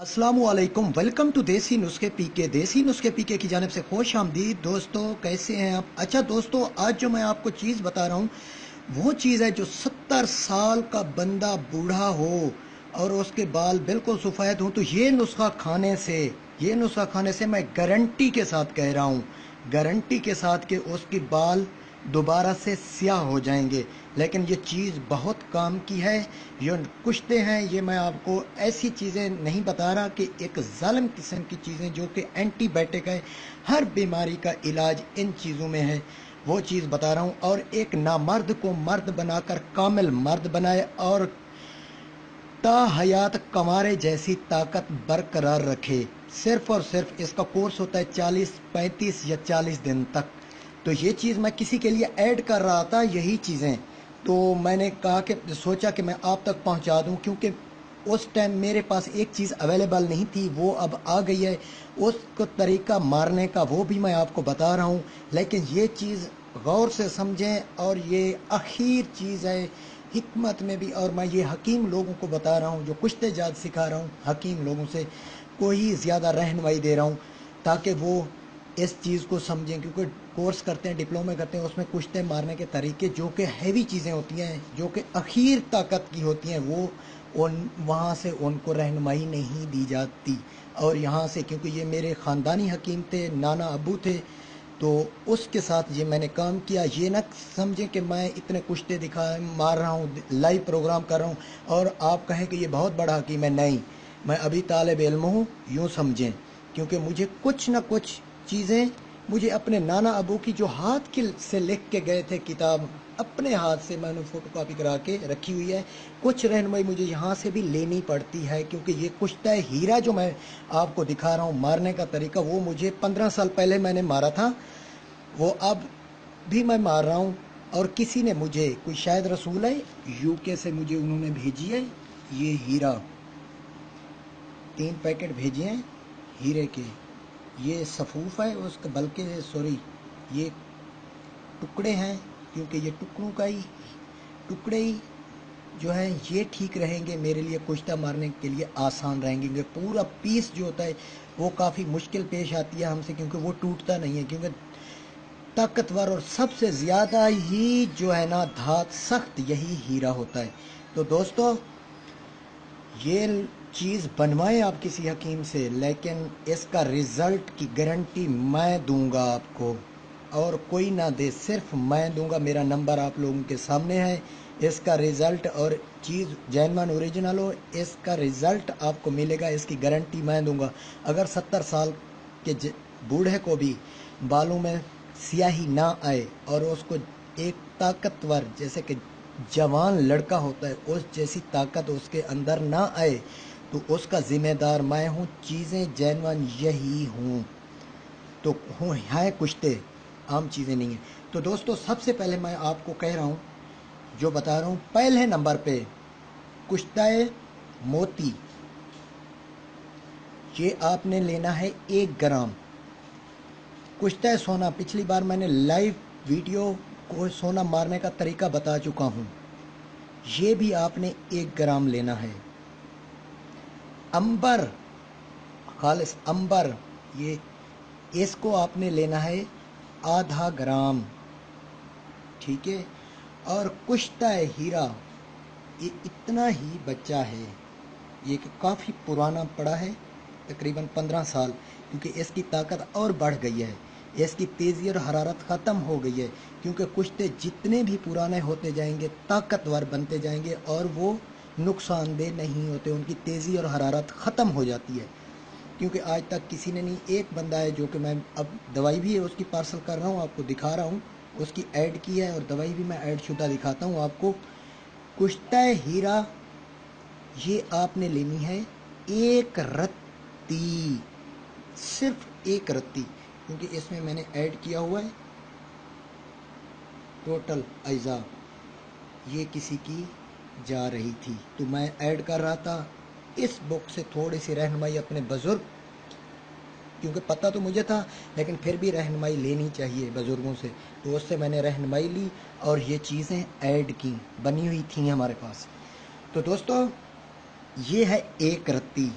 अस्सलामुअलैकुम। Welcome to देसी नुस्खे पीके। देसी नुस्खे पीके की जानिब से खुश आमदीद। दोस्तों कैसे हैं आप? अच्छा दोस्तों, आज जो मैं आपको चीज़ बता रहा हूँ वो चीज़ है जो 70 साल का बंदा बूढ़ा हो और उसके बाल बिल्कुल सफ़ेद हों तो ये नुस्खा खाने से मैं गारंटी के साथ कह रहा हूँ, गारंटी के साथ कि उसके बाल दोबारा से स्याह हो जाएंगे। लेकिन ये चीज़ बहुत काम की है। ये कुश्ते हैं, ये मैं आपको ऐसी चीज़ें नहीं बता रहा कि एक जालिम किस्म की चीज़ें जो कि एंटीबायोटिक है, हर बीमारी का इलाज इन चीज़ों में है, वो चीज़ बता रहा हूँ। और एक नामर्द को मर्द बनाकर कामिल मर्द बनाए और ताहयात कमारे जैसी ताकत बरकरार रखे। सिर्फ और सिर्फ इसका कोर्स होता है 35 या 40 दिन तक। तो ये चीज़ मैं किसी के लिए ऐड कर रहा था, यही चीज़ें तो मैंने कहा कि सोचा कि मैं आप तक पहुंचा दूं, क्योंकि उस टाइम मेरे पास एक चीज़ अवेलेबल नहीं थी, वो अब आ गई है। उसको तरीका मारने का वो भी मैं आपको बता रहा हूँ, लेकिन ये चीज़ गौर से समझें। और ये आखिर चीज़ है हिकमत में भी, और मैं ये हकीम लोगों को बता रहा हूँ, जो कुश्ते जात सिखा रहा हूँ, हकीम लोगों से कोई ज़्यादा रहनुमाई दे रहा हूँ ताकि वो इस चीज़ को समझें। क्योंकि कोर्स करते हैं, डिप्लोमा करते हैं, उसमें कुश्ते मारने के तरीके जो कि हैवी चीज़ें होती हैं, जो कि आखिर ताकत की होती हैं, वो उन वहाँ से उनको रहनुमाई नहीं दी जाती। और यहाँ से, क्योंकि ये मेरे ख़ानदानी हकीम थे, नाना अबू थे, तो उसके साथ ये मैंने काम किया। ये ना समझें कि मैं इतने कुश्ते मार रहा हूँ, लाइव प्रोग्राम कर रहा हूँ और आप कहें कि ये बहुत बड़ा हकीम है। नहीं, मैं अभी तालिब इल्म हूँ, यूँ समझें। क्योंकि मुझे कुछ ना कुछ चीज़ें, मुझे अपने नाना अबू की जो हाथ की से लिख के गए थे किताब, अपने हाथ से मैंने फ़ोटो कापी करा के रखी हुई है। कुछ रहनुमाई मुझे यहाँ से भी लेनी पड़ती है, क्योंकि ये कुश्ता हीरा जो मैं आपको दिखा रहा हूँ मारने का तरीका, वो मुझे 15 साल पहले मैंने मारा था, वो अब भी मैं मार रहा हूँ। और किसी ने मुझे, कोई शायद रसूल है, यूके से मुझे उन्होंने भेजी है ये हीरा, 3 पैकेट भेजे हैं हीरे के। ये सफूफ है उसका, बल्कि सॉरी, ये टुकड़े हैं, क्योंकि ये टुकड़े ही जो है ये ठीक रहेंगे मेरे लिए, कुश्ता मारने के लिए आसान रहेंगे। पूरा पीस जो होता है वो काफ़ी मुश्किल पेश आती है हमसे, क्योंकि वो टूटता नहीं है, क्योंकि ताकतवर और सबसे ज़्यादा ही जो है ना धात सख्त यही हीरा होता है। तो दोस्तों, ये चीज़ बनवाएं आप किसी हकीम से, लेकिन इसका रिज़ल्ट की गारंटी मैं दूंगा आपको, और कोई ना दे, सिर्फ मैं दूंगा। मेरा नंबर आप लोगों के सामने है। इसका रिज़ल्ट और चीज़ जेन्युइन ओरिजिनल हो, इसका रिज़ल्ट आपको मिलेगा, इसकी गारंटी मैं दूंगा। अगर 70 साल के बूढ़े को भी बालों में स्याही ना आए और उसको एक ताकतवर, जैसे कि जवान लड़का होता है, उस जैसी ताकत उसके अंदर ना आए, तो उसका ज़िम्मेदार मैं हूँ। चीज़ें जेन्युइन यही हूँ, तो हूँ है कुश्ते, आम चीज़ें नहीं हैं। तो दोस्तों, सबसे पहले मैं आपको कह रहा हूँ, जो बता रहा हूँ, पहले नंबर पे कुश्ताए मोती, ये आपने लेना है 1 ग्राम। कुश्ता सोना, पिछली बार मैंने लाइव वीडियो को सोना मारने का तरीका बता चुका हूँ, ये भी आपने 1 ग्राम लेना है। अंबर, खालिस अंबर, ये इसको आपने लेना है आधा ग्राम, ठीक है। और कुश्ता हीरा, ये इतना ही बच्चा है, ये काफ़ी पुराना पड़ा है, तकरीबन 15 साल, क्योंकि इसकी ताकत और बढ़ गई है, इसकी तेज़ी और हरारत ख़त्म हो गई है। क्योंकि कुश्ते जितने भी पुराने होते जाएंगे ताकतवर बनते जाएंगे और वो नुकसानदेह नहीं होते, उनकी तेज़ी और हरारत ख़त्म हो जाती है। क्योंकि आज तक किसी ने नहीं, एक बंदा है जो कि मैं अब दवाई भी है उसकी पार्सल कर रहा हूँ, आपको दिखा रहा हूँ, उसकी ऐड की है और दवाई भी मैं ऐड शुदा दिखाता हूँ आपको। कुश्ता हीरा, ये आपने लेनी है 1 रत्ती, सिर्फ 1 रत्ती, क्योंकि इसमें मैंने ऐड किया हुआ है टोटल अज्जा, ये किसी की जा रही थी तो मैं ऐड कर रहा था। इस बुक से थोड़ी सी रहनुमाई अपने बुज़ुर्ग, क्योंकि पता तो मुझे था, लेकिन फिर भी रहनुमाई लेनी चाहिए बुज़ुर्गों से, तो उससे मैंने रहनुमाई ली और ये चीज़ें ऐड की, बनी हुई थी हमारे पास। तो दोस्तों, ये है 1 रत्ती,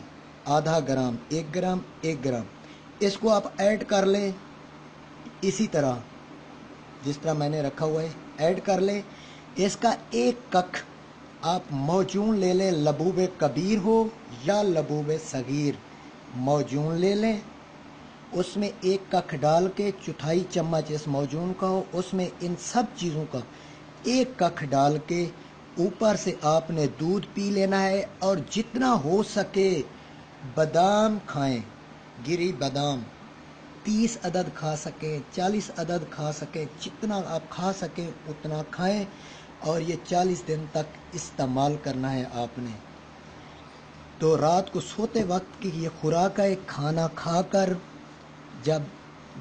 आधा ग्राम, 1 ग्राम, 1 ग्राम, इसको आप ऐड कर लें इसी तरह जिस तरह मैंने रखा हुआ है, ऐड कर लें। इसका 1 कख आप मौजून ले लें, लबूब कबीर हो या लबूब सगीर, मौजून ले लें। उसमें 1 कख डाल के 1/4 चम्मच इस मौजून का हो, उसमें इन सब चीज़ों का 1 कख डाल के ऊपर से आपने दूध पी लेना है। और जितना हो सके बादाम खाएं, गिरी बादाम 30 अदद खा सकें, 40 अदद खा सकें, जितना आप खा सकें उतना खाएं। और ये 40 दिन तक इस्तेमाल करना है आपने। तो रात को सोते वक्त की ये खुराक है। खाना खाकर जब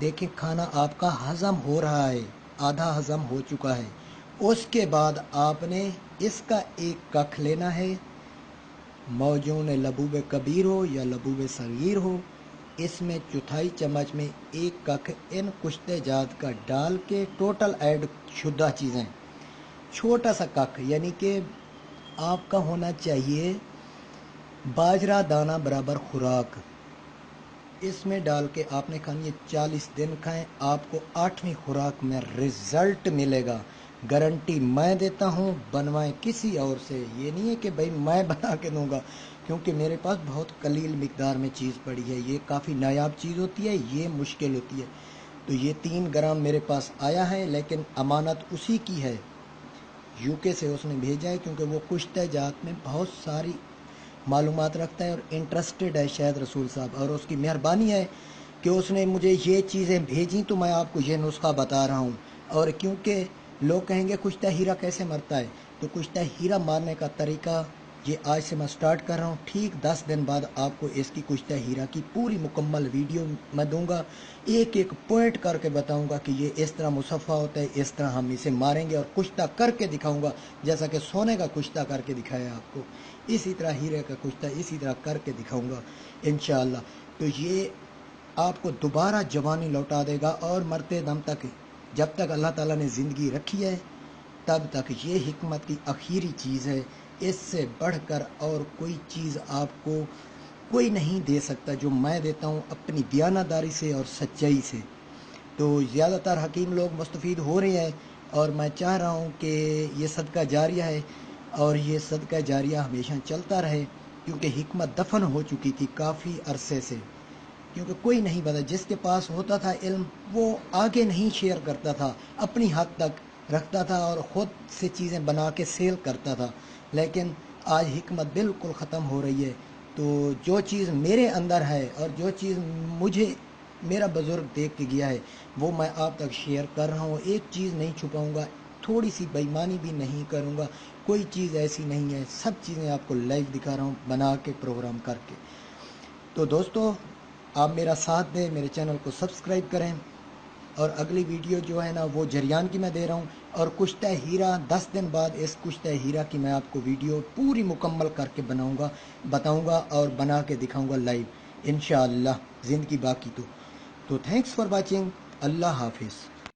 देखें खाना आपका हज़म हो रहा है, आधा हज़म हो चुका है, उसके बाद आपने इसका 1 कख लेना है, मौजून लबूब कबीर हो या लबूब सगीर हो, इसमें 1/4 चम्मच में 1 कख इन कुश्ते जात का डाल के टोटल ऐड शुद्ध चीज़ें, छोटा सा कख, यानी कि आपका होना चाहिए बाजरा दाना बराबर खुराक, इसमें डाल के आपने खानी है। 40 दिन खाएं, आपको 8वीं खुराक में रिजल्ट मिलेगा। गारंटी मैं देता हूं, बनवाएं किसी और से। ये नहीं है कि भाई मैं बना के दूंगा, क्योंकि मेरे पास बहुत कलील मिकदार में चीज़ पड़ी है। ये काफ़ी नायाब चीज़ होती है, ये मुश्किल होती है। तो ये 3 ग्राम मेरे पास आया है, लेकिन अमानत उसी की है, यूके से उसने भेजा है, क्योंकि वो कुश्ते जात में बहुत सारी मालूमात रखता है और इंटरेस्टेड है शायद रसूल साहब, और उसकी मेहरबानी है कि उसने मुझे ये चीज़ें भेजी, तो मैं आपको ये नुस्खा बता रहा हूँ। और क्योंकि लोग कहेंगे कुश्ता हीरा कैसे मरता है, तो कुश्ता हीरा मारने का तरीका ये आज से मैं स्टार्ट कर रहा हूँ। ठीक 10 दिन बाद आपको इसकी कुश्ता हीरा की पूरी मुकम्मल वीडियो मैं दूंगा, एक एक पॉइंट करके बताऊंगा कि ये इस तरह मुसफ़ा होता है, इस तरह हम इसे मारेंगे, और कुश्ता करके दिखाऊंगा, जैसा कि सोने का कुश्ता करके दिखाया आपको, इसी तरह हीरे का कुश्ता इसी तरह करके दिखाऊंगा इंशाअल्लाह। तो ये आपको दोबारा जवानी लौटा देगा, और मरते दम तक, जब तक अल्लाह ताला ने ज़िंदगी रखी है तब तक ये हिकमत की आखिरी चीज़ है। इससे बढ़कर और कोई चीज़ आपको कोई नहीं दे सकता जो मैं देता हूँ अपनी बयानदारी से और सच्चाई से। तो ज़्यादातर हकीम लोग मुस्तफ़ीद हो रहे हैं, और मैं चाह रहा हूँ कि ये सदका जारिया है, और ये सदका जारिया हमेशा चलता रहे, क्योंकि हिकमत दफन हो चुकी थी काफ़ी अरसे से। क्योंकि कोई नहीं पता, जिसके पास होता था इल्म वो आगे नहीं शेयर करता था, अपनी हद तक रखता था और ख़ुद से चीज़ें बना के सेल करता था। लेकिन आज हिकमत बिल्कुल ख़त्म हो रही है। तो जो चीज़ मेरे अंदर है और जो चीज़ मुझे मेरा बुज़ुर्ग देख के गया है, वो मैं आप तक शेयर कर रहा हूँ। एक चीज़ नहीं छुपाऊँगा, थोड़ी सी बेईमानी भी नहीं करूँगा, कोई चीज़ ऐसी नहीं है, सब चीज़ें आपको लाइव दिखा रहा हूँ बना के, प्रोग्राम करके। तो दोस्तों, आप मेरा साथ दें, मेरे चैनल को सब्सक्राइब करें, और अगली वीडियो जो है ना वो जरियान की मैं दे रहा हूँ, और कुश्ता हीरा 10 दिन बाद इस कुश्ता हीरा की मैं आपको वीडियो पूरी मुकम्मल करके बताऊँगा और बना के दिखाऊँगा लाइव इंशाअल्लाह, ज़िंदगी बाकी तो थैंक्स फॉर वाचिंग। अल्लाह हाफिज़।